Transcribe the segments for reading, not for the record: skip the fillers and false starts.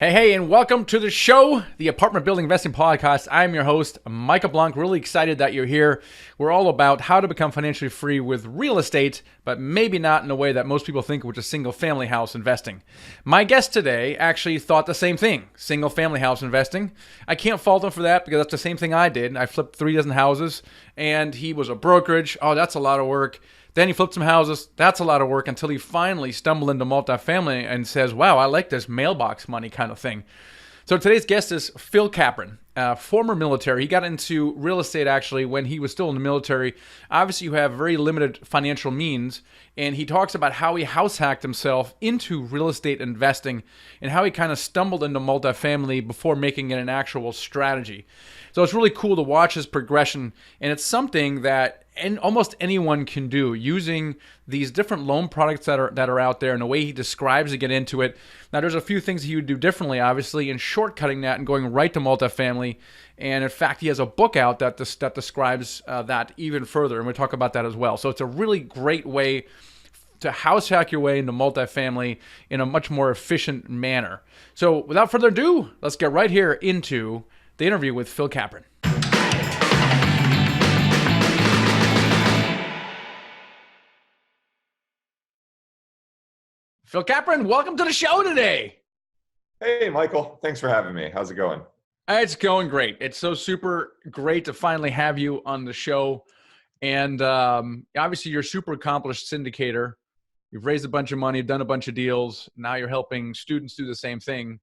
Hey, and welcome to the show, the Apartment Building Investing Podcast. I'm your host, Michael Blanc. Really excited that you're here. We're all about how to become financially free with real estate, but maybe not in a way that most people think, which is single family house investing. My guest today actually thought the same thing, single family house investing. I can't fault him for that because that's the same thing I did. I flipped 3 dozen houses, and he was a brokerage. Oh, that's a lot of work. Then he flipped some houses. That's a lot of work until he finally stumbled into multifamily and says, wow, I like this mailbox money kind of thing. So today's guest is Phil Capron, former military. He got into real estate actually when he was still in the military. Obviously, you have very limited financial means, and he talks about how he house hacked himself into real estate investing and how he kind of stumbled into multifamily before making it an actual strategy. So it's really cool to watch his progression, and it's something that almost anyone can do using these different loan products that are out there and the way he describes to get into it. Now, there's a few things he would do differently, obviously, in shortcutting that and going right to multifamily. And in fact, he has a book out that describes that even further, and we'll talk about that as well. So it's a really great way to house hack your way into multifamily in a much more efficient manner. So without further ado, let's get right here into the interview with Phil Capron. Phil Capron, welcome to the show today. Hey, Michael. Thanks for having me. How's it going? It's going great. It's so super great to finally have you on the show. And obviously, you're a super accomplished syndicator. You've raised a bunch of money, done a bunch of deals. Now you're helping students do the same thing.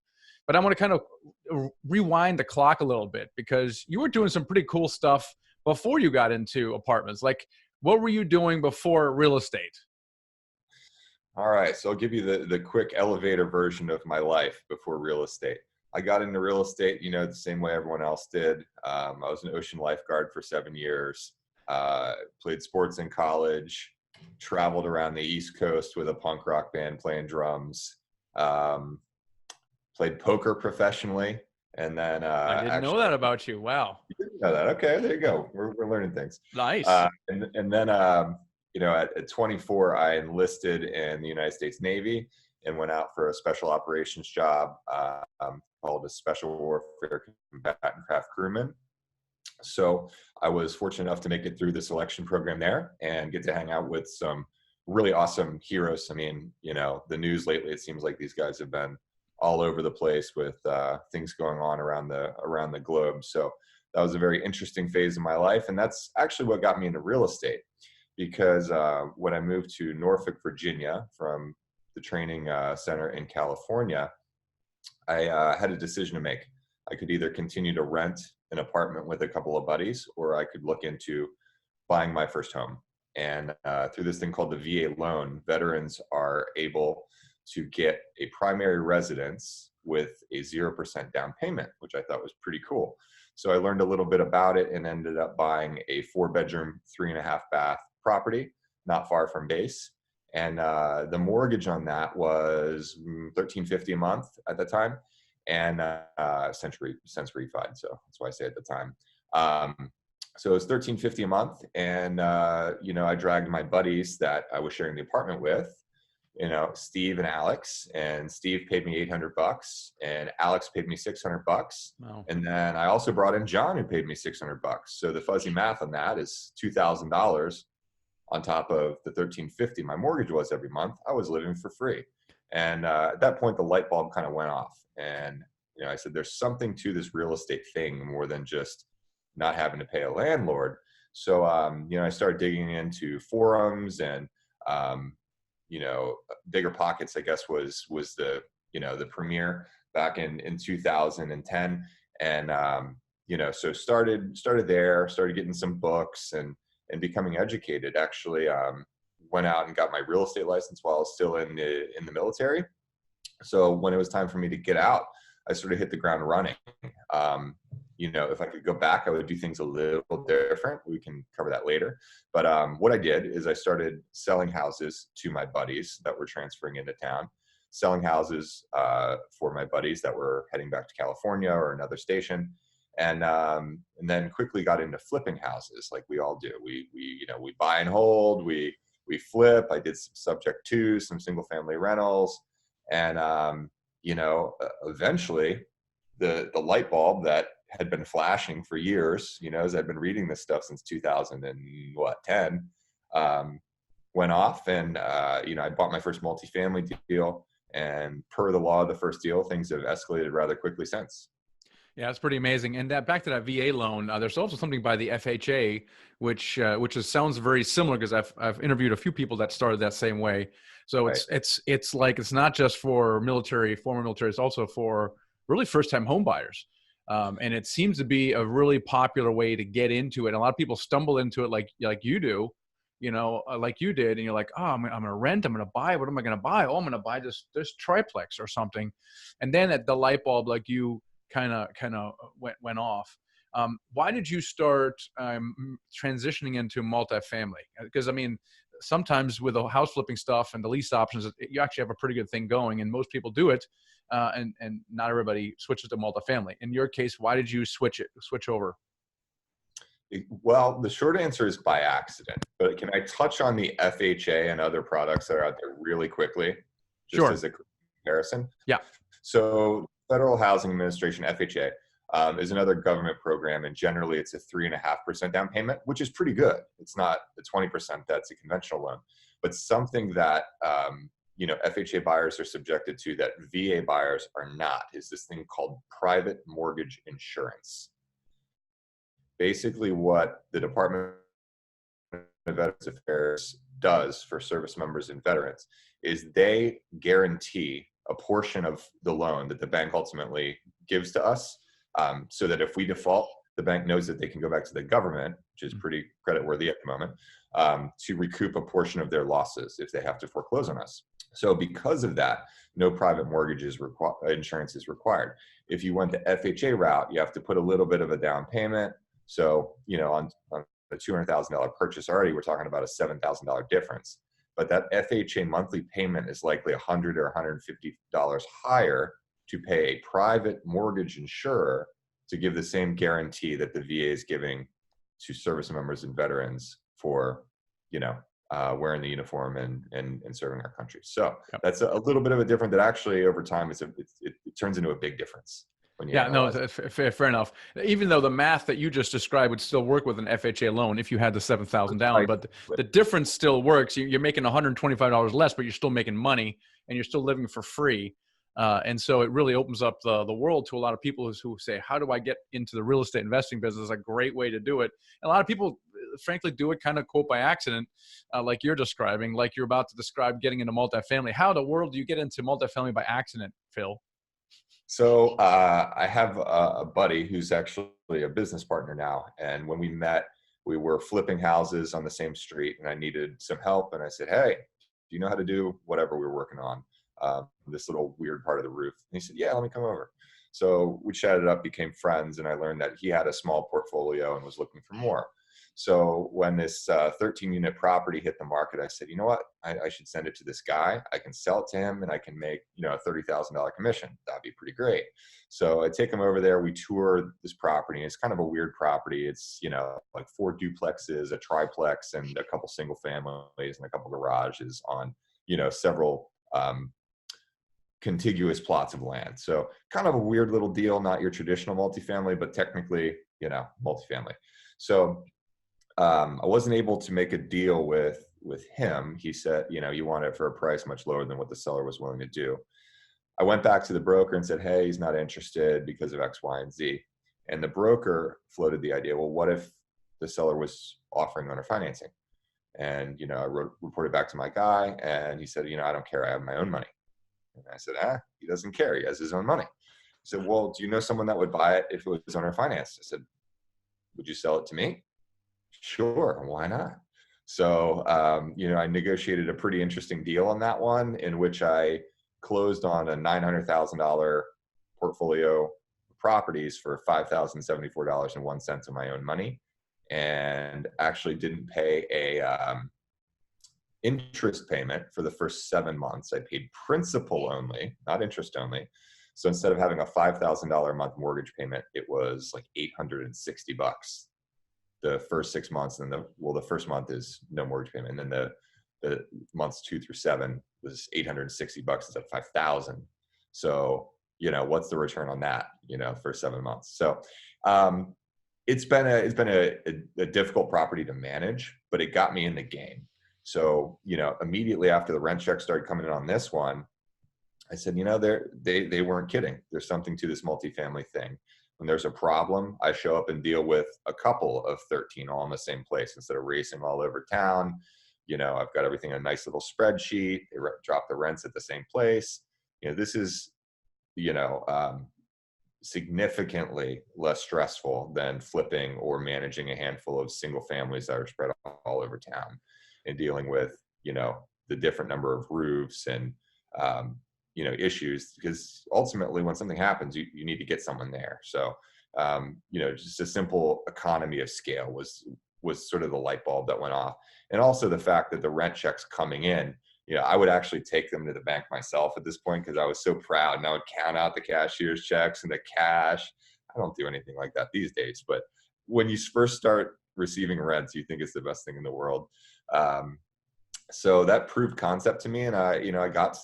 But I want to kind of rewind the clock a little bit because you were doing some pretty cool stuff before you got into apartments. Like, what were you doing before real estate? All right. So I'll give you the quick elevator version of my life before real estate. I got into real estate, the same way everyone else did. I was an ocean lifeguard for 7 years, played sports in college, traveled around the East Coast with a punk rock band playing drums, um, played poker professionally. And then I didn't know actually, that about you. Wow. you didn't know that. Okay, there you go. We're learning things. Nice. And then, at 24, I enlisted in the United States Navy and went out for a special operations job called a Special Warfare Combatant Craft Crewman. So I was fortunate enough to make it through the selection program there and get to hang out with some really awesome heroes. I mean, the news lately, it seems like these guys have been all over the place with things going on around the globe. So that was a very interesting phase of my life. And that's actually what got me into real estate. Because when I moved to Norfolk, Virginia, from the training center in California, I had a decision to make. I could either continue to rent an apartment with a couple of buddies, or I could look into buying my first home. And through this thing called the VA loan, veterans are able to get a primary residence with a 0% down payment, which I thought was pretty cool. So I learned a little bit about it and ended up buying a 4-bedroom, 3.5-bath property not far from base. And the mortgage on that was $1,350 a month at the time, and since refied, so that's why I say at the time. So it was $1,350 a month, and I dragged my buddies that I was sharing the apartment with, Steve and Alex, and Steve paid me $800 and Alex paid me $600. Wow. And then I also brought in John, who paid me $600. So the fuzzy math on that is $2,000 on top of the $1,350 my mortgage was every month. I was living for free. And at that point, the light bulb kind of went off. And, I said, there's something to this real estate thing more than just not having to pay a landlord. So, I started digging into forums and, Bigger Pockets, I guess, was the, the premiere back in 2010. And, so started there, started getting some books and becoming educated. Actually, went out and got my real estate license while I was still in the military. So when it was time for me to get out, I sort of hit the ground running. If I could go back, I would do things a little different. We can cover that later. But what I did is I started selling houses to my buddies that were transferring into town, selling houses for my buddies that were heading back to California or another station. And then quickly got into flipping houses like we all do. We buy and hold, we flip. I did some subject to some single family rentals. And, eventually the light bulb that had been flashing for years, as I've been reading this stuff since 2010, went off, and I bought my first multifamily deal, and per the law of the first deal, things have escalated rather quickly since. Yeah, it's pretty amazing. And back to that VA loan, there's also something by the FHA, sounds very similar because I've interviewed a few people that started that same way. So Right. it's like it's not just for former military, it's also for really first time home buyers. And it seems to be a really popular way to get into it. And a lot of people stumble into it like you do, like you did, and you're like, oh, I'm gonna rent, I'm gonna buy. What am I gonna buy? Oh, I'm gonna buy this triplex or something. And then at the light bulb, like you kind of went off. Why did you start transitioning into multifamily? Because I mean, sometimes with the house flipping stuff and the lease options, you actually have a pretty good thing going, and most people do it, and not everybody switches to multifamily. In your case, why did you switch over? Well, the short answer is by accident. But can I touch on the FHA and other products that are out there really quickly, just Sure. as a comparison? Yeah. So, Federal Housing Administration (FHA) is another government program, and generally it's a 3.5% down payment, which is pretty good. It's not the 20% that's a conventional loan, but something that FHA buyers are subjected to that VA buyers are not is this thing called private mortgage insurance. Basically, what the Department of Veterans Affairs does for service members and veterans is they guarantee a portion of the loan that the bank ultimately gives to us, so that if we default, the bank knows that they can go back to the government, which is pretty creditworthy at the moment, to recoup a portion of their losses if they have to foreclose on us. So because of that, no private insurance is required. If you went the FHA route, you have to put a little bit of a down payment. So, on a $200,000 purchase already, we're talking about a $7,000 difference. But that FHA monthly payment is likely $100 or $150 higher to pay a private mortgage insurer to give the same guarantee that the VA is giving to service members and veterans for, wearing the uniform and serving our country. So Yep. that's a little bit of a different that actually over time it turns into a big difference when you Yeah, no, analyze it. fair enough. Even though the math that you just described would still work with an FHA loan if you had the 7,000 down, but the difference still works. You're making $125 less, but you're still making money and you're still living for free. And so it really opens up the world to a lot of people who say, how do I get into the real estate investing business? It's a great way to do it. And a lot of people, frankly, do it kind of quote by accident, like you're describing, like you're about to describe getting into multifamily. How in the world do you get into multifamily by accident, Phil? So I have a buddy who's actually a business partner now. And when we met, we were flipping houses on the same street and I needed some help. And I said, hey, do you know how to do whatever we were working on? This little weird part of the roof. And he said, yeah, let me come over. So we chatted up, became friends, and I learned that he had a small portfolio and was looking for more. So when this 13-unit property hit the market, I said, you know what? I should send it to this guy. I can sell it to him and I can make, a $30,000 commission. That'd be pretty great. So I take him over there. We tour this property. It's kind of a weird property. It's, like 4 duplexes, a triplex, and a couple single families and a couple garages on, several contiguous plots of land. So kind of a weird little deal, not your traditional multifamily, but technically, multifamily. So I wasn't able to make a deal with him. He said, you want it for a price much lower than what the seller was willing to do. I went back to the broker and said, hey, he's not interested because of X, Y, and Z. And the broker floated the idea, well, what if the seller was offering owner financing? And, I reported back to my guy and he said, I don't care. I have my own money. And I said, he doesn't care. He has his own money. He said, well, do you know someone that would buy it if it was owner finance? I said, would you sell it to me? Sure, why not? So, I negotiated a pretty interesting deal on that one, in which I closed on a $900,000 portfolio of properties for $5,074.01 of my own money, and actually didn't pay a interest payment for the first 7 months. I paid principal only, not interest only. So instead of having a $5,000 a month mortgage payment, it was like $860 the first 6 months. And the first month is no mortgage payment. And then the months 2 through 7 was $860 instead of $5,000. So, what's the return on that, for 7 months? So, it's been a difficult property to manage, but it got me in the game. So, immediately after the rent check started coming in on this one, I said, they weren't kidding. There's something to this multifamily thing. When there's a problem, I show up and deal with a couple of 13 all in the same place instead of racing all over town. I've got everything in a nice little spreadsheet. They drop the rents at the same place. This is, you know, um, significantly less stressful than flipping or managing a handful of single families that are spread all over town and dealing with, the different number of roofs and, issues, because ultimately when something happens, you need to get someone there. So, just a simple economy of scale was sort of the light bulb that went off. And also the fact that the rent checks coming in, I would actually take them to the bank myself at this point because I was so proud, and I would count out the cashier's checks and the cash. I don't do anything like that these days, but when you first start receiving rents, you think it's the best thing in the world. Um, so that proved concept to me, and I got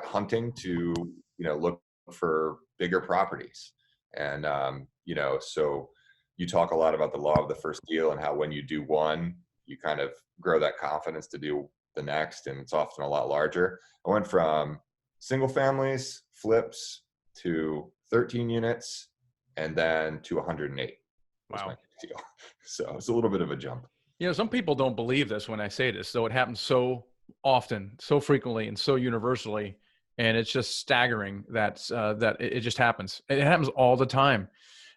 hunting to look for bigger properties. And so you talk a lot about the law of the first deal and how when you do one, you kind of grow that confidence to do the next, and it's often a lot larger. I went from single families, flips, to 13 units, and then to 108 was my Wow. deal. So it's a little bit of a jump. Some people don't believe this when I say this, though it happens so often, so frequently, and so universally, and it's just staggering that it just happens. It happens all the time,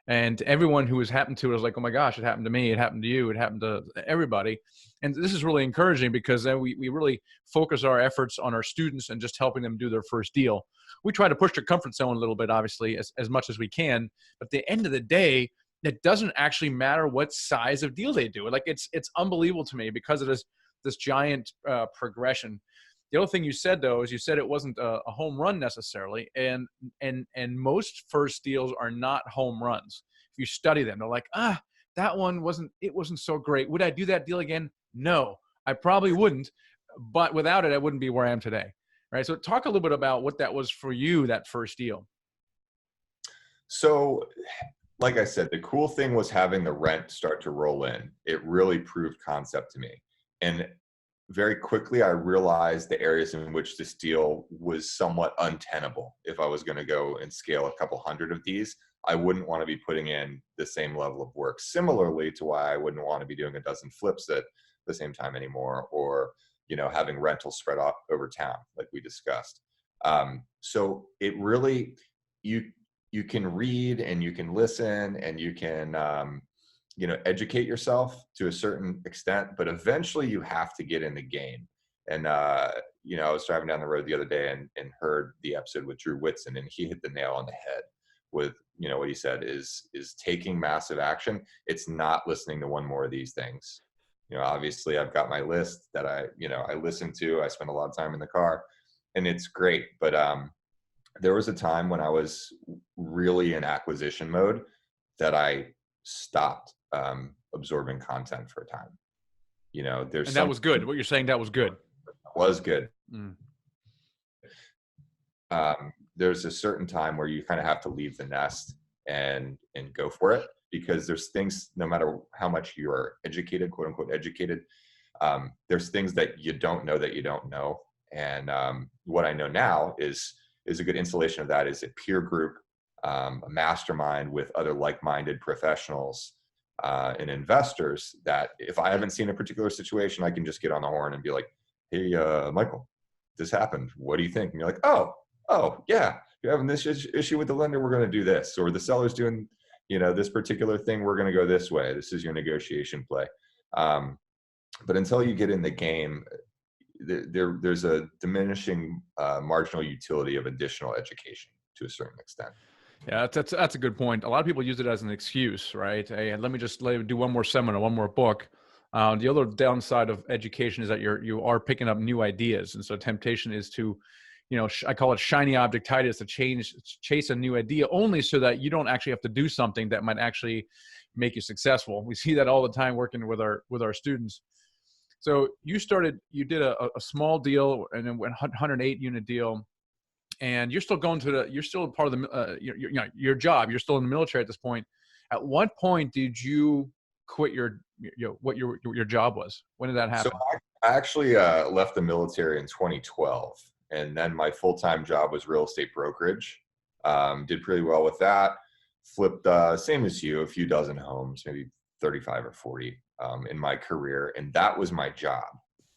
and everyone who has happened to it is like, "Oh my gosh, it happened to me! It happened to you! It happened to everybody!" And this is really encouraging because then we really focus our efforts on our students and just helping them do their first deal. We try to push their comfort zone a little bit, obviously, as much as we can, but at the end of the day, it doesn't actually matter what size of deal they do. Like it's unbelievable to me because of this giant progression. The other thing you said though is you said it wasn't a home run necessarily, and most first deals are not home runs. If you study them, they're like, that one wasn't so great. Would I do that deal again? No, I probably wouldn't. But without it, I wouldn't be where I am today. Right. So talk a little bit about what that was for you, that first deal. So, like I said, the cool thing was having the rent start to roll in. It really proved concept to me. And very quickly, I realized the areas in which this deal was somewhat untenable. If I was going to go and scale a couple hundred of these, I wouldn't want to be putting in the same level of work. Similarly to why I wouldn't want to be doing a dozen flips at the same time anymore, or having rentals spread out over town, like we discussed. So it really, you you can read and you can listen and you can educate yourself to a certain extent, but eventually you have to get in the game. And I was driving down the road the other day and heard the episode with Drew Whitson, and he hit the nail on the head with what he said is taking massive action. It's not listening to one more of these things. Obviously I've got my list that I listen to. I spend a lot of time in the car, and it's great, but there was a time when I was really in acquisition mode that I stopped absorbing content for a time. There's And that something was good. What you're saying, that was good. that was good. Mm. There's a certain time where you kind of have to leave the nest and go for it, because there's things, no matter how much you're educated, quote unquote educated, there's things that you don't know that you don't know. And what I know now is a good installation of that is a peer group, a mastermind with other like-minded professionals and investors, that if I haven't seen a particular situation, I can just get on the horn and be like, hey, Michael, this happened. What do you think? And you're like, oh yeah, you're having this issue with the lender. We're going to do this. Or the seller's doing, this particular thing. We're going to go this way. This is your negotiation play. But until you get in the game, there's a diminishing marginal utility of additional education to a certain extent. Yeah, that's a good point. A lot of people use it as an excuse, right? Hey, let me just do one more seminar, one more book. The other downside of education is that you are picking up new ideas, and so temptation is to, I call it shiny objectitis, to chase a new idea only so that you don't actually have to do something that might actually make you successful. We see that all the time working with our students. So you did a small deal and then went 108 unit deal. and you're still going to you're still part of the, your job. You're still in the military at this point. At what point did you quit what your job was? When did that So happen? I actually left the military in 2012, and then my full-time job was real estate brokerage. Did pretty well with that. Flipped, same as you, a few dozen homes, maybe 35 or 40 in my career, and that was my job.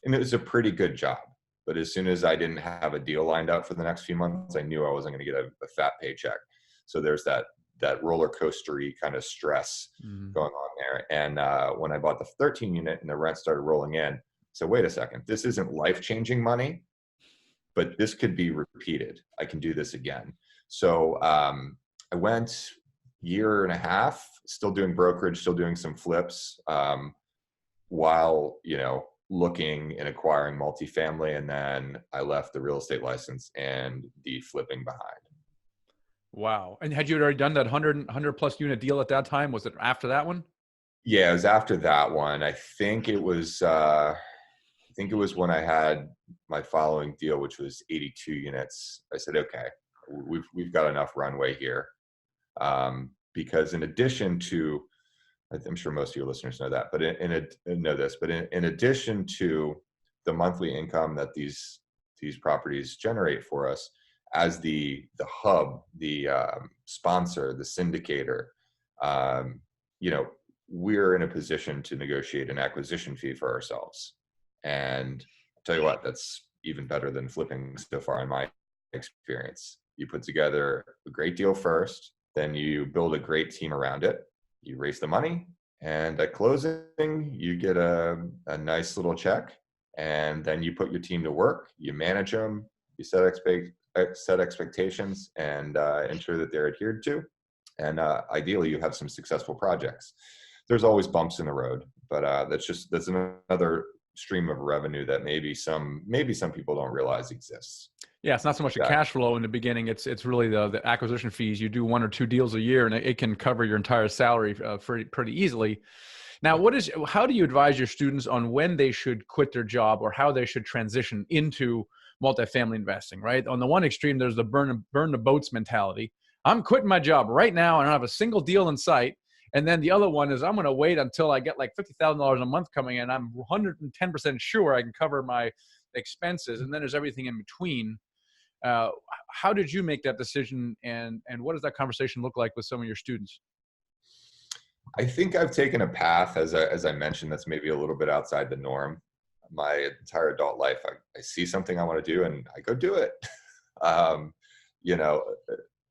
And it was a pretty good job. But as soon as I didn't have a deal lined up for the next few months, I knew I wasn't going to get a fat paycheck. So there's that roller coastery kind of stress Mhm. going on there. And when I bought the 13 unit and the rent started rolling in, so wait a second, this isn't life-changing money, but this could be repeated. I can do this again. So I went year and a half, still doing brokerage, still doing some flips, while, looking and acquiring multifamily. And then I left the real estate license and the flipping behind. Wow. And had you already done that 100 plus unit deal at that time? Was it after that one? Yeah, it was after that one. I think it was when I had my following deal, which was 82 units. I said, okay, we've got enough runway here. Because in addition to, I'm sure most of your listeners know that, but in addition to the monthly income that these properties generate for us, as the hub, the sponsor, the syndicator, um, you know, we're in a position to negotiate an acquisition fee for ourselves. And I'll tell you what, that's even better than flipping so far in my experience. You put together a great deal first, then you build a great team around it, you raise the money, and at closing, you get a nice little check. And then you put your team to work, you manage them, you set expectations, and ensure that they're adhered to. And ideally, you have some successful projects. There's always bumps in the road, but that's another stream of revenue that maybe some people don't realize exists. Yeah, it's not so much a That cash flow in the beginning. It's really the acquisition fees. You do 1 or 2 deals a year, and it can cover your entire salary pretty easily. Now, how do you advise your students on when they should quit their job or how they should transition into multifamily investing? Right, on the one extreme, there's the burn the boats mentality. I'm quitting my job right now. I don't have a single deal in sight. And then the other one is I'm going to wait until I get like $50,000 a month coming in. I'm 110% sure I can cover my expenses, and then there's everything in between. Uh, how did you make that decision, and what does that conversation look like with some of your students? I think I've taken a path, as I mentioned, that's maybe a little bit outside the norm. My entire adult life, I see something I want to do and I go do it. um, you know,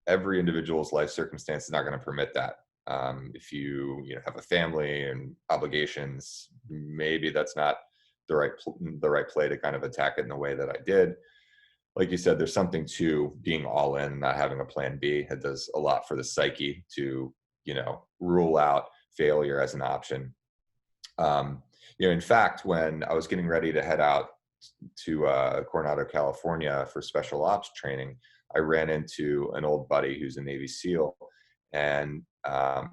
every individual's life circumstance is not going to permit that. If you have a family and obligations, maybe that's not the right play to kind of attack it in the way that I did. Like you said, there's something to being all in, not having a plan B. It does a lot for the psyche to, rule out failure as an option. In fact, when I was getting ready to head out to Coronado, California for special ops training, I ran into an old buddy who's a Navy SEAL, and I'm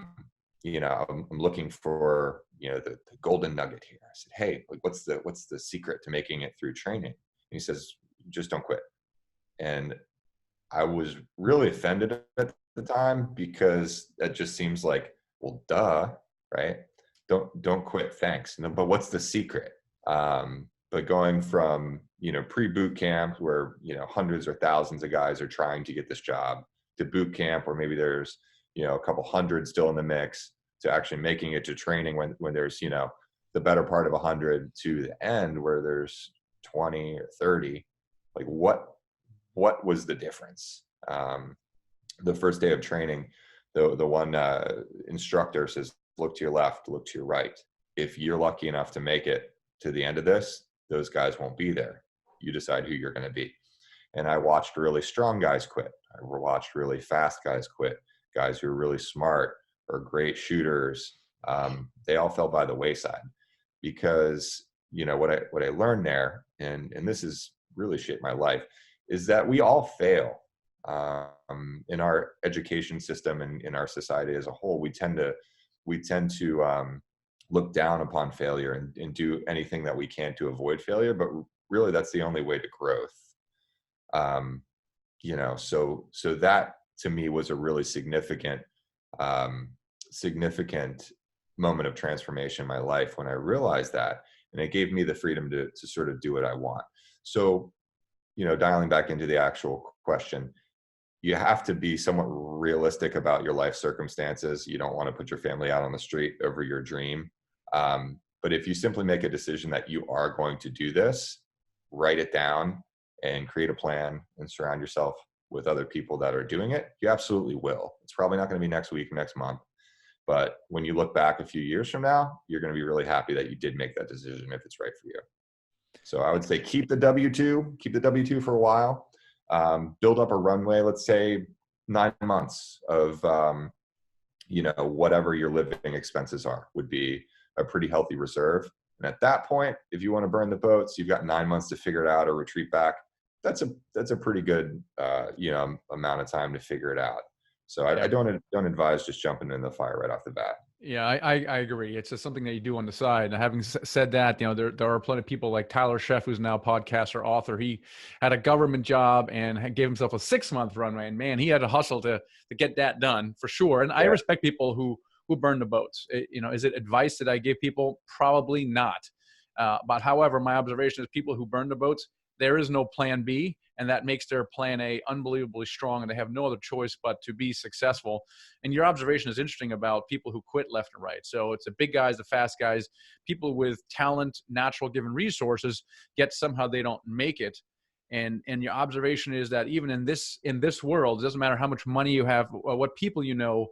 looking for the golden nugget here. I said, "Hey, like, what's the secret to making it through training?" And he says, "Just don't quit." And I was really offended at the time because that just seems like, well, duh, right? Don't quit, thanks. No, but what's the secret? But going from pre-boot camp where hundreds or thousands of guys are trying to get this job, to boot camp where maybe there's a couple hundred still in the mix, to actually making it to training when there's the better part of 100, to the end where there's 20 or 30. Like what was the difference? The first day of training, the one instructor says, "Look to your left, look to your right. If you're lucky enough to make it to the end of this, those guys won't be there. You decide who you're going to be." And I watched really strong guys quit. I watched really fast guys quit. Guys who are really smart or great shooters. They all fell by the wayside because what I learned there, and this has really shaped my life, is that we all fail. In our education system and in our society as a whole, we tend to look down upon failure and do anything that we can to avoid failure. But really, that's the only way to growth. So that to me was a really um, significant moment of transformation in my life when I realized that, and it gave me the freedom to sort of do what I want. So, dialing back into the actual question, you have to be somewhat realistic about your life circumstances. You don't want to put your family out on the street over your dream. But if you simply make a decision that you are going to do this, write it down and create a plan and surround yourself with other people that are doing it, you absolutely will. It's probably not going to be next week, next month. But when you look back a few years from now, you're going to be really happy that you did make that decision if it's right for you. So I would say keep the W-2 for a while, build up a runway, let's say 9 months of, whatever your living expenses are would be a pretty healthy reserve. And at that point, if you want to burn the boats, you've got 9 months to figure it out or retreat back. That's a pretty good, amount of time to figure it out. So I don't advise just jumping in the fire right off the bat. Yeah, I agree. It's just something that you do on the side. And having said that, there are plenty of people like Tyler Sheff, who's now a podcaster, author. He had a government job and gave himself a 6-month runway. And man, he had to hustle to get that done for sure. And I respect people who burn the boats. Is it advice that I give people? Probably not. But however, my observation is people who burn the boats, there is no plan B, and that makes their plan A unbelievably strong, and they have no other choice but to be successful. And your observation is interesting about people who quit left and right. So it's the big guys, the fast guys, people with talent, natural given resources, yet somehow they don't make it. And your observation is that even in this world, it doesn't matter how much money you have, or what people you know,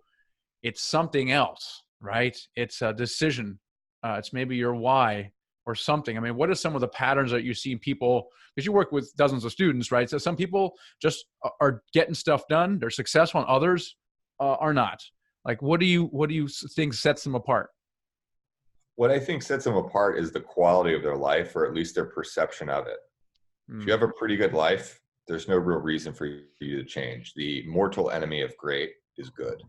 it's something else, right? It's a decision. It's maybe your why or something. I mean, what are some of the patterns that you see in people? Because you work with dozens of students, right? So some people just are getting stuff done. They're successful, and others are not. Like, what do you think sets them apart? What I think sets them apart is the quality of their life, or at least their perception of it. If you Mm. have a pretty good life, there's no real reason for you to change. The mortal enemy of great is good.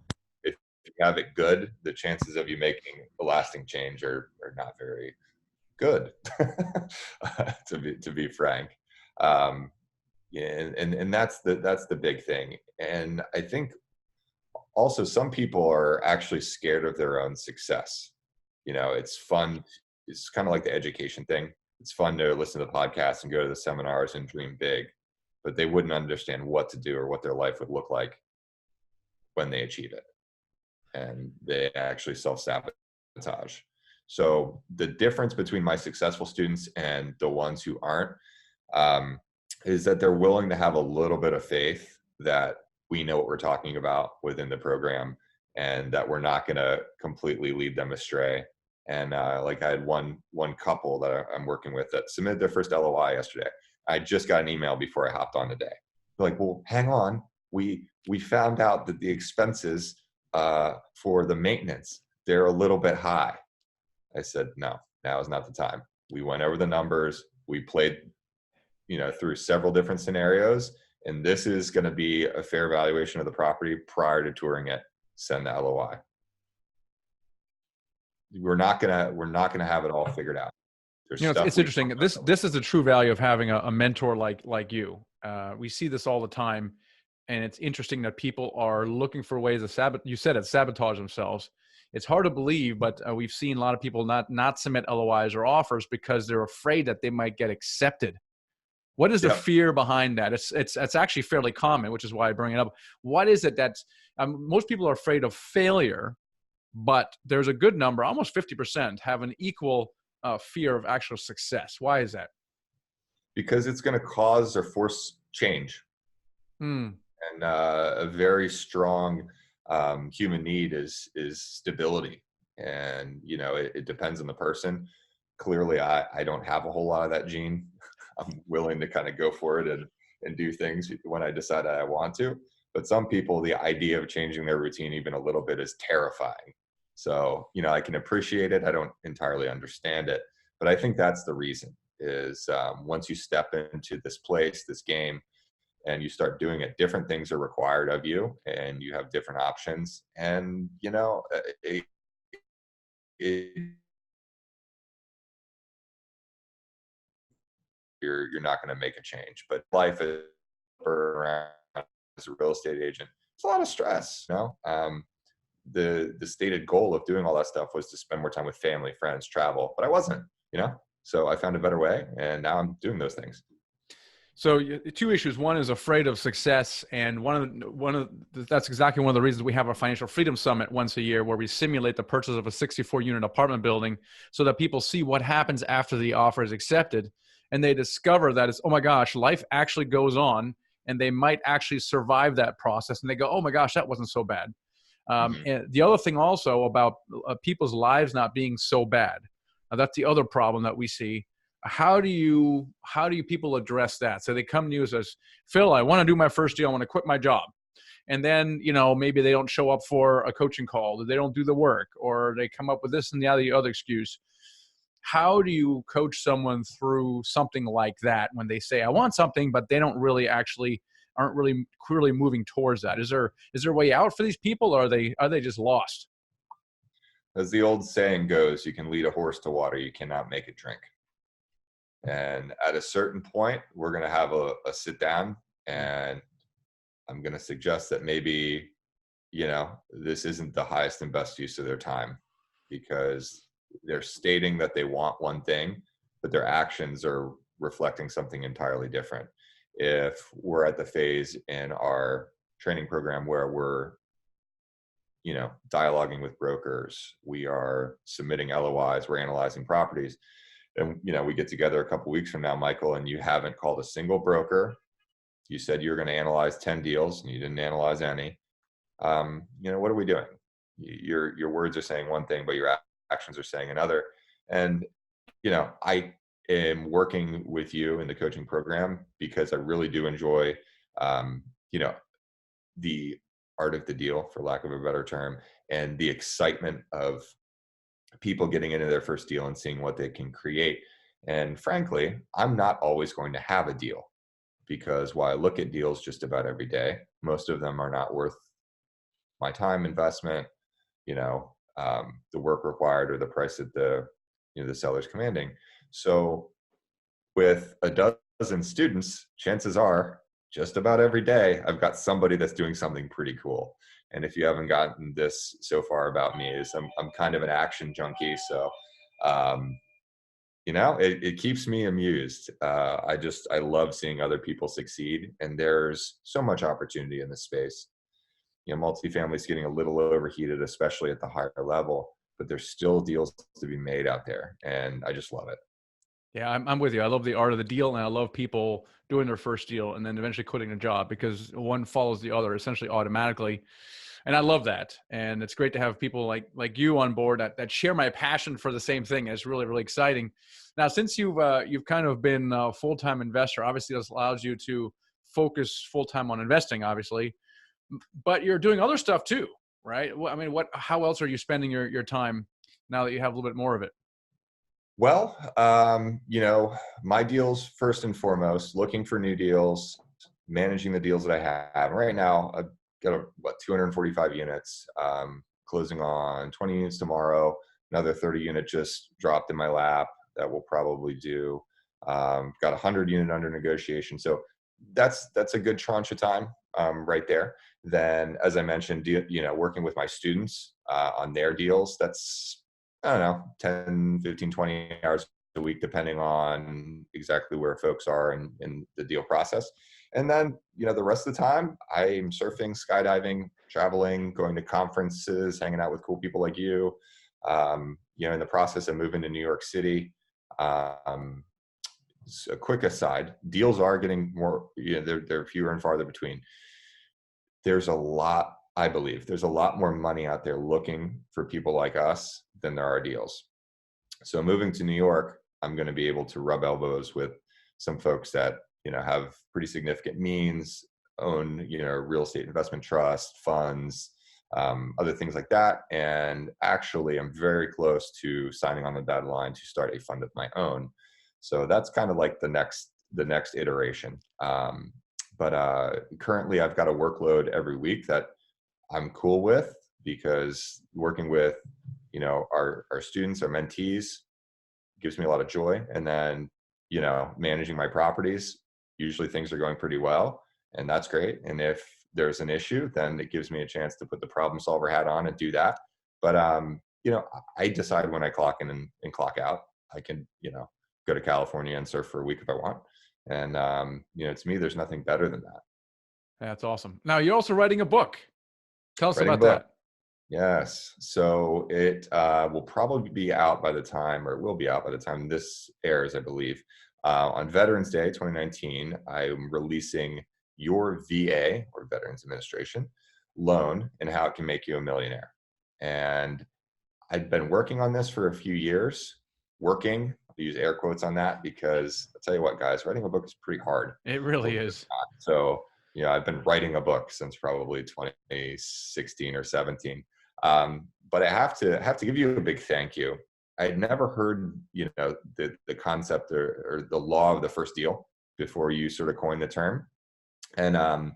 If you have it good, the chances of you making a lasting change are not very good, to be frank. Um, yeah, and that's the big thing. And I think also some people are actually scared of their own success. It's fun. It's kind of like the education thing. It's fun to listen to the podcasts and go to the seminars and dream big, but they wouldn't understand what to do or what their life would look like when they achieve it. And they actually self-sabotage. So the difference between my successful students and the ones who aren't, um, is that they're willing to have a little bit of faith that we know what we're talking about within the program, and that we're not going to completely lead them astray. And like I had one couple that I'm working with that submitted their first LOI yesterday. I just got an email before I hopped on today. They're like, well, hang on, we found out that the expenses for the maintenance, they're a little bit high. I said, no, now is not the time. We went over the numbers. We played, through several different scenarios, and this is going to be a fair valuation of the property prior to touring it. Send the LOI. We're not gonna have it all figured out. There's It's stuff we interesting. This is the true value of having a mentor like you. We see this all the time, and it's interesting that people are looking for ways to you said it, sabotage themselves. It's hard to believe, but we've seen a lot of people not submit LOIs or offers because they're afraid that they might get accepted. What is the Yep. fear behind that? It's actually fairly common, which is why I bring it up. What is it that's most people are afraid of failure, but there's a good number, almost 50%, have an equal fear of actual success. Why is that? Because it's going to cause or force change. Hmm. And a very strong human need is stability. And it depends on the person. Clearly, I don't have a whole lot of that gene. I'm willing to kind of go for it and do things when I decide I want to. But some people, the idea of changing their routine even a little bit is terrifying. So I can appreciate it. I don't entirely understand it, but I think that's the reason. Is once you step into this place, this game, and you start doing it, different things are required of you, and you have different options. And it, you're not going to make a change. But life is around a real estate agent, it's a lot of stress, you know? The stated goal of doing all that stuff was to spend more time with family, friends, travel, but I wasn't, you know? So I found a better way, and now I'm doing those things. So two issues. One is afraid of success, and that's exactly one of the reasons we have our Financial Freedom Summit once a year, where we simulate the purchase of a 64-unit apartment building, so that people see what happens after the offer is accepted, and they discover that it's, oh my gosh, life actually goes on, and they might actually survive that process, and they go, oh my gosh, that wasn't so bad. Mhm. And the other thing also about people's lives not being so bad, that's the other problem that we see. How do you people address that? So they come to you and says, Phil, I want to do my first deal. I want to quit my job. And then, maybe they don't show up for a coaching call, or they don't do the work, or they come up with this and the other excuse. How do you coach someone through something like that when they say, I want something, but they don't really actually aren't really clearly moving towards that? Is there a way out for these people, or are they just lost? As the old saying goes, you can lead a horse to water, you cannot make it drink. And at a certain point, we're going to have a sit down, and I'm going to suggest that maybe, this isn't the highest and best use of their time, because they're stating that they want one thing, but their actions are reflecting something entirely different. If we're at the phase in our training program where we're, dialoguing with brokers, we are submitting LOIs, we're analyzing properties, and, we get together a couple weeks from now, Michael, and you haven't called a single broker. You said you were going to analyze 10 deals and you didn't analyze any. What are we doing? Your words are saying one thing, but your actions are saying another. And, I am working with you in the coaching program because I really do enjoy, um, you know, the art of the deal, for lack of a better term, and the excitement of people getting into their first deal and seeing what they can create. And frankly, I'm not always going to have a deal, because while I look at deals just about every day, most of them are not worth my time investment, the work required, or the price that the seller's commanding. So with a dozen students, chances are just about every day I've got somebody that's doing something pretty cool. And if you haven't gotten this so far about me, is I'm kind of an action junkie. So um, it keeps me amused. I love seeing other people succeed, and there's so much opportunity in this space. Multifamily is getting a little overheated, especially at the higher level, but there's still deals to be made out there, and I just love it. Yeah, I'm with you. I love the art of the deal, and I love people doing their first deal and then eventually quitting a job, because one follows the other essentially automatically. And I love that. And it's great to have people like you on board that share my passion for the same thing. It's really, really exciting. Now, since you've kind of been a full-time investor, obviously this allows you to focus full-time on investing, obviously, but you're doing other stuff too, right? I mean, how else are you spending your time now that you have a little bit more of it? Well, my deals first and foremost, looking for new deals, managing the deals that I have. Right now, I've got 245 units, closing on 20 units tomorrow. Another 30 unit just dropped in my lap that we'll probably do. Got 100 unit under negotiation. So that's a good tranche of time right there. Then, as I mentioned, working with my students on their deals, that's, I don't know, 10, 15, 20 hours a week, depending on exactly where folks are in the deal process. And then, the rest of the time, I'm surfing, skydiving, traveling, going to conferences, hanging out with cool people like you. In the process of moving to New York City. A quick aside, deals are getting more, they're fewer and farther between. I believe there's a lot more money out there looking for people like us than there are deals. So moving to New York, I'm going to be able to rub elbows with some folks that, have pretty significant means, own, real estate investment trust, funds, other things like that. And actually, I'm very close to signing on the dotted line to start a fund of my own. So that's kind of like the next iteration. But currently, I've got a workload every week that I'm cool with, because working with, our students, our mentees, gives me a lot of joy. And then, managing my properties, usually things are going pretty well, and that's great. And if there's an issue, then it gives me a chance to put the problem solver hat on and do that. But I decide when I clock in and clock out. I can, go to California and surf for a week if I want. And to me, there's nothing better than that. That's awesome. Now you're also writing a book. Tell us Writing a about book. that. Yes. So it will probably be out by the time, or it will be out by the time this airs, I believe. On Veterans Day 2019, I'm releasing Your VA, or Veterans Administration, loan and how it can make you a millionaire. And I've been working on this for a few years. Working, I use air quotes on that because I'll tell you what, guys, writing a book is pretty hard. It really Believe it or is. not. So, I've been writing a book since probably 2016 or 17. But I have to give you a big thank you. I had never heard, the concept or the law of the first deal before you sort of coined the term. And,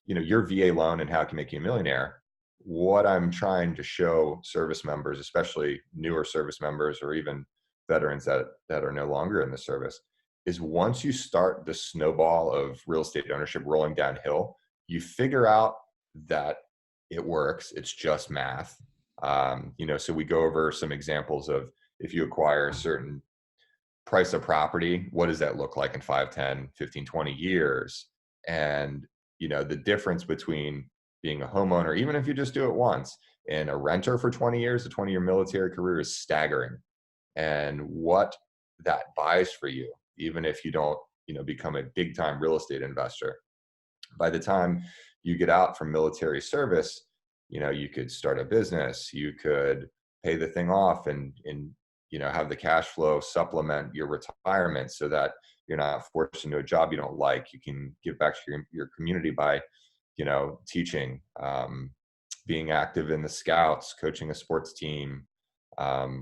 your VA loan and how it can make you a millionaire. What I'm trying to show service members, especially newer service members or even veterans that are no longer in the service, is once you start the snowball of real estate ownership rolling downhill, you figure out that it works. It's just math. So we go over some examples of if you acquire a certain price of property, what does that look like in 5, 10, 15, 20 years? And, the difference between being a homeowner, even if you just do it once, and a renter for 20 years, a 20-year military career is staggering. And what that buys for you, even if you don't, become a big time real estate investor, by the time you get out from military service, you could start a business, you could pay the thing off and have the cash flow supplement your retirement so that you're not forced into a job you don't like. You can give back to your community by, teaching, being active in the scouts, coaching a sports team,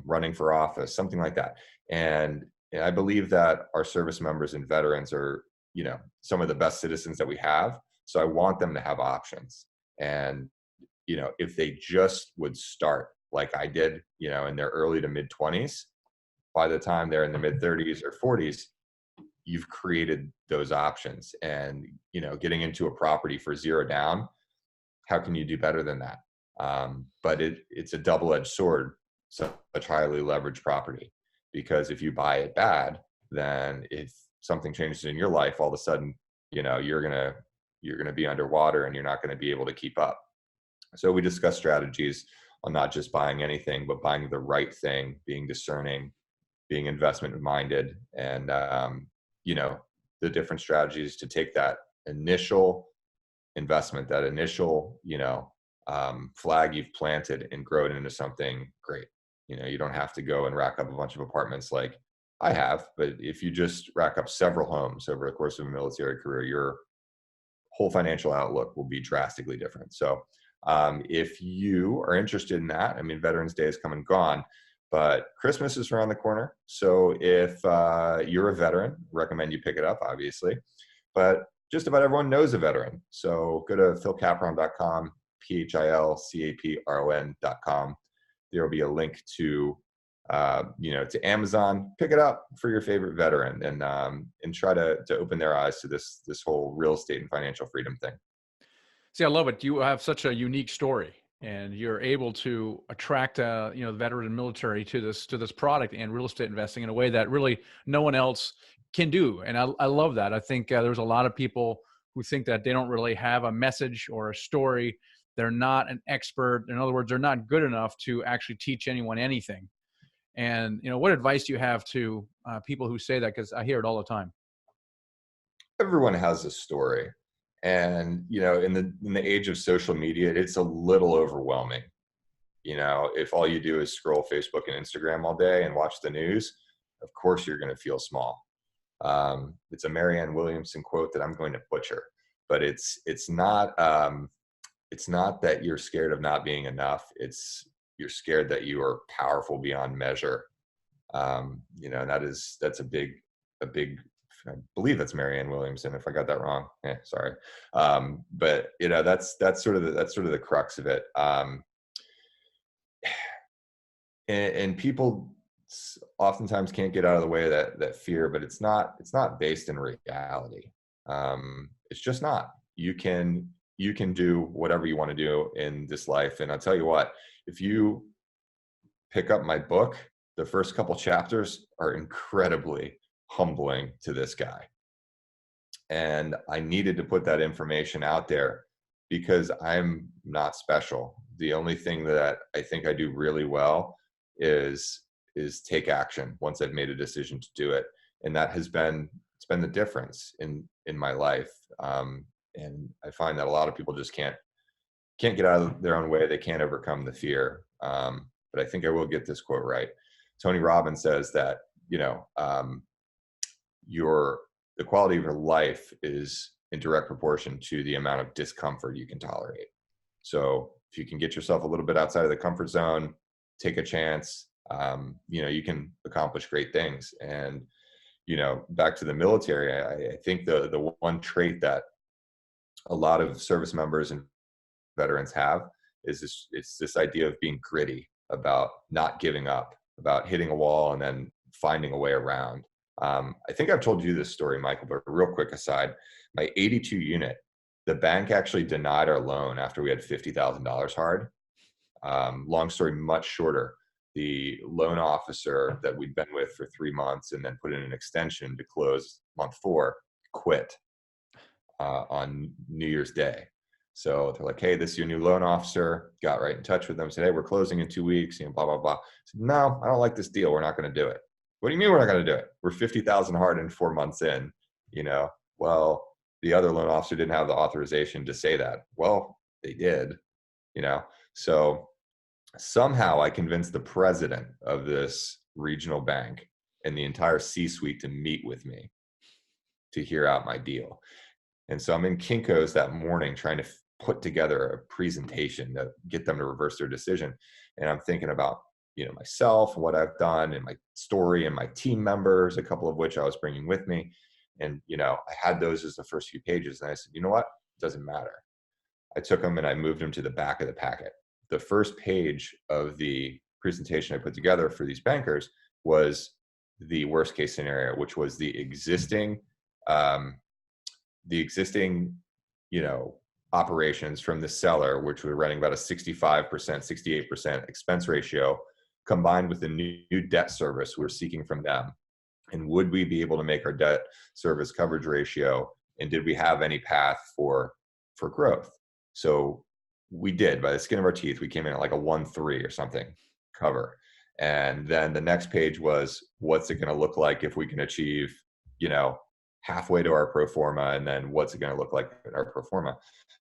running for office, something like that. And I believe that our service members and veterans are, some of the best citizens that we have. So I want them to have options. And, if they just would start like I did, in their early to mid 20s, by the time they're in the mid 30s or 40s, you've created those options. And, getting into a property for zero down, how can you do better than that? But it's a double-edged sword, such highly leveraged property, because if you buy it bad, then if something changes in your life, all of a sudden, you're gonna be underwater and you're not going to be able to keep up. So we discuss strategies on not just buying anything, but buying the right thing, being discerning, being investment minded, and the different strategies to take that initial investment, that initial flag you've planted, and grow it into something great. You don't have to go and rack up a bunch of apartments like I have, but if you just rack up several homes over the course of a military career, your whole financial outlook will be drastically different. So if you are interested in that, Veterans Day is come and gone, but Christmas is around the corner. So if you're a veteran, recommend you pick it up, obviously. But just about everyone knows a veteran. So go to philcapron.com, PHILCAPRON.com. There will be a link to Amazon. Pick it up for your favorite veteran and try to open their eyes to this whole real estate and financial freedom thing. See, I love it. You have such a unique story, and you're able to attract, the veteran and military to this product and real estate investing in a way that really no one else can do. And I love that. I think there's a lot of people who think that they don't really have a message or a story. They're not an expert. In other words, they're not good enough to actually teach anyone anything. And what advice do you have to people who say that? Because I hear it all the time. Everyone has a story. And, in the age of social media, it's a little overwhelming. If all you do is scroll Facebook and Instagram all day and watch the news, of course you're going to feel small. It's a Marianne Williamson quote that I'm going to butcher, but it's not that you're scared of not being enough. You're scared that you are powerful beyond measure. That's a big, I believe that's Marianne Williamson. If I got that wrong, sorry. But that's sort of the crux of it. And people oftentimes can't get out of the way of that fear, but it's not based in reality. It's just not. You can you can do whatever you want to do in this life. And I'll tell you what, if you pick up my book, the first couple chapters are incredibly humbling to this guy. And I needed to put that information out there because I'm not special. The only thing that I think I do really well is take action once I've made a decision to do it. And that has been, it's been the difference in my life. And I find that a lot of people just can't get out of their own way. They can't overcome the fear. But I think I will get this quote right. Tony Robbins says that, you know, the quality of your life is in direct proportion to the amount of discomfort you can tolerate. So if you can get yourself a little bit outside of the comfort zone, take a chance, you know, you can accomplish great things. And, you know, back to the military, I think the one trait that a lot of service members and veterans have is this idea of being gritty, about not giving up, about hitting a wall and then finding a way around. I think I've told you this story, Michael, but real quick aside, my 82 unit, the bank actually denied our loan after we had $50,000 hard. Long story, much shorter. The loan officer that we'd been with for 3 months and then put in an extension to close month 4 quit on New Year's Day. So they're like, hey, this is your new loan officer. Got right in touch with them, said, hey, we're closing in 2 weeks, you know, blah, blah, blah. I said, no, I don't like this deal. We're not going to do it. What do you mean we're not going to do it? We're 50,000 hard and 4 months in, you know. Well, the other loan officer didn't have the authorization to say that. Well, they did, you know. So somehow I convinced the president of this regional bank and the entire C-suite to meet with me to hear out my deal. And so I'm in Kinko's that morning trying to put together a presentation to get them to reverse their decision. And I'm thinking about, you know, myself and what I've done and my story and my team members, a couple of which I was bringing with me. And, you know, I had those as the first few pages. And I said, you know what? It doesn't matter. I took them and I moved them to the back of the packet. The first page of the presentation I put together for these bankers was the worst case scenario, which was the existing, you know, operations from the seller, which were running about a 65%, 68% expense ratio, combined with the new debt service we're seeking from them. And would we be able to make our debt service coverage ratio? And did we have any path for growth? So we did, by the skin of our teeth. We came in at like a 1.3 or something cover. And then the next page was, what's it going to look like if we can achieve, you know, halfway to our pro forma, and then what's it going to look like in our pro forma?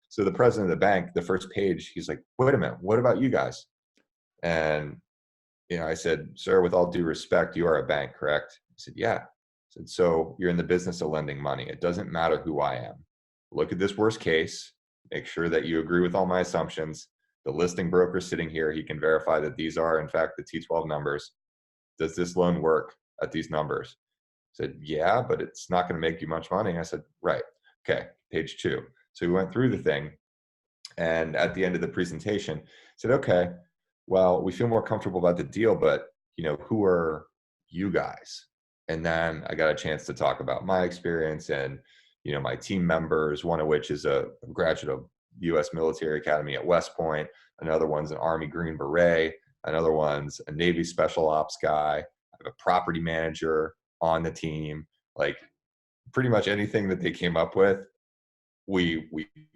So the president of the bank, the first page, he's like, wait a minute, what about you guys? And, you know, I said, sir, with all due respect, you are a bank, correct? He said, yeah. I said, so you're in the business of lending money. It doesn't matter who I am. Look at this worst case, make sure that you agree with all my assumptions. The listing broker sitting here, he can verify that these are, in fact, the T12 numbers. Does this loan work at these numbers? I said, yeah, but it's not going to make you much money. I said, right. Okay, page 2. So we went through the thing. And at the end of the presentation, said, okay, well, we feel more comfortable about the deal, but, you know, who are you guys? And then I got a chance to talk about my experience and, you know, my team members, one of which is a graduate of U.S. Military Academy at West Point. Another one's an Army Green Beret. Another one's a Navy Special Ops guy. I have a property manager on the team. Like, pretty much anything that they came up with, we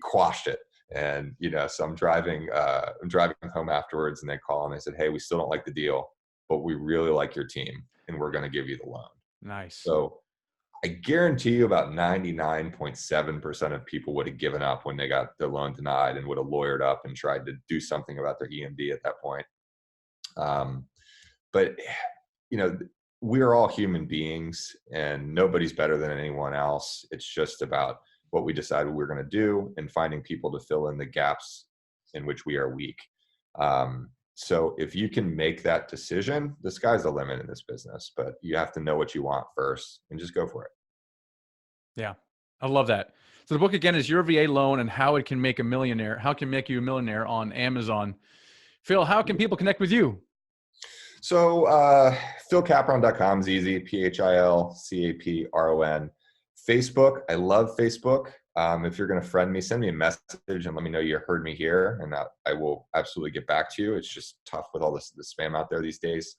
quashed it. And, you know, so I'm driving home afterwards, and they call and they said, hey, we still don't like the deal, but we really like your team and we're going to give you the loan. Nice. So I guarantee you about 99.7% of people would have given up when they got their loan denied and would have lawyered up and tried to do something about their EMD at that point. But, you know, we're all human beings and nobody's better than anyone else. It's just about what we decided we're going to do and finding people to fill in the gaps in which we are weak. So if you can make that decision, the sky's the limit in this business, but you have to know what you want first and just go for it. Yeah, I love that. So the book again is Your VA Loan and How It Can Make a Millionaire. How it can make you a millionaire on Amazon. Phil, how can people connect with you? So philcapron.com is easy, PHILCAPRON. Facebook, I love Facebook. If you're going to friend me, send me a message and let me know you heard me here, and I will absolutely get back to you. It's just tough with all the spam out there these days.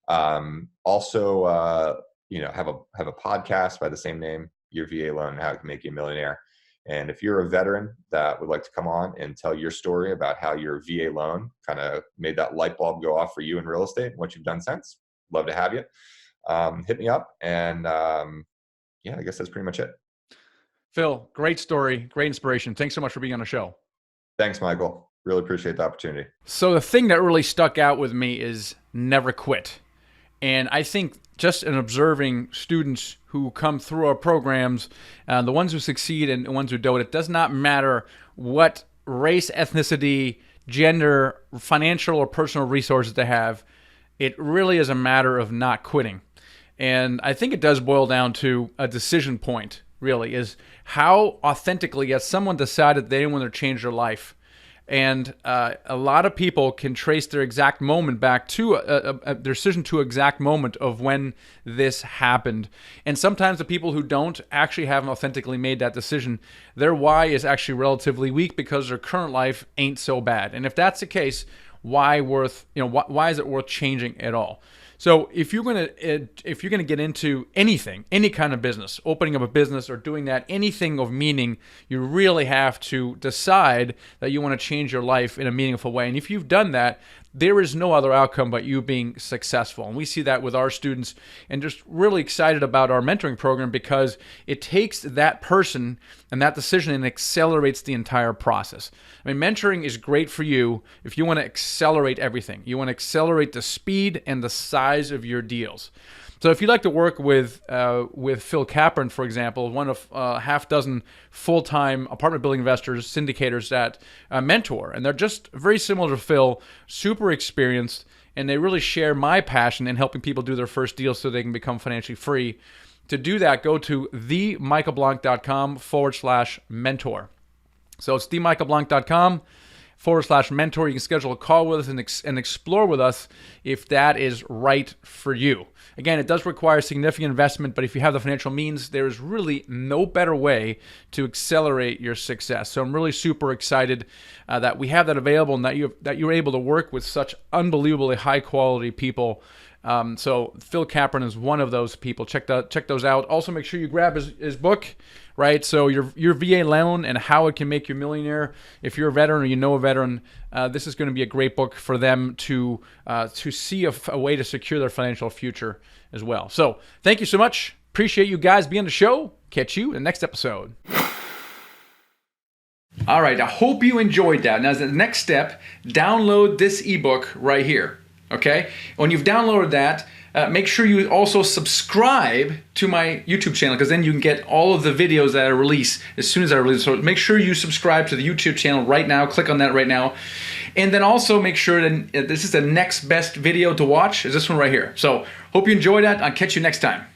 Also, have a podcast by the same name, Your VA Loan and How It Can Make You a Millionaire. And if you're a veteran that would like to come on and tell your story about how your VA loan kind of made that light bulb go off for you in real estate and what you've done since, love to have you. Hit me up. And I guess that's pretty much it. Phil, great story, great inspiration. Thanks so much for being on the show. Thanks, Michael. Really appreciate the opportunity. So the thing that really stuck out with me is never quit. And I think just in observing students who come through our programs, the ones who succeed and the ones who don't, it does not matter what race, ethnicity, gender, financial or personal resources they have. It really is a matter of not quitting. And I think it does boil down to a decision point, really, is how authentically has someone decided they want to change their life. And a lot of people can trace their exact moment back to their decision to exact moment of when this happened. And sometimes the people who don't actually haven't authentically made that decision, their why is actually relatively weak because their current life ain't so bad. And if that's the case, why is it worth changing at all? So if you're gonna get into anything, any kind of business, opening up a business or doing that, anything of meaning, you really have to decide that you want to change your life in a meaningful way. And if you've done that, there is no other outcome but you being successful. And we see that with our students, and just really excited about our mentoring program because it takes that person and that decision and accelerates the entire process. I mean, mentoring is great for you if you want to accelerate everything. You want to accelerate the speed and the size of your deals. So if you'd like to work with Phil Capron, for example, one of half dozen full-time apartment building investors, syndicators that mentor, and they're just very similar to Phil, super experienced, and they really share my passion in helping people do their first deal so they can become financially free. To do that, go to themichaelblanc.com/mentor. So it's themichaelblanc.com/mentor. You can schedule a call with us and explore with us if that is right for you. Again, it does require significant investment, but if you have the financial means, there is really no better way to accelerate your success. So I'm really super excited that we have that available and that you're able to work with such unbelievably high quality people. So Phil Capron is one of those people. Check those out. Also, make sure you grab his book, right? So your VA loan and how it can make you a millionaire. If you're a veteran or you know a veteran, this is going to be a great book for them to see a way to secure their financial future as well. So thank you so much. Appreciate you guys being on the show. Catch you in the next episode. All right, I hope you enjoyed that. Now, as the next step, download this ebook right here. Okay? When you've downloaded that, make sure you also subscribe to my YouTube channel, because then you can get all of the videos that I release as soon as I release. So make sure you subscribe to the YouTube channel right now. Click on that right now. And then also make sure that this is the next best video to watch is this one right here. So hope you enjoyed that. I'll catch you next time.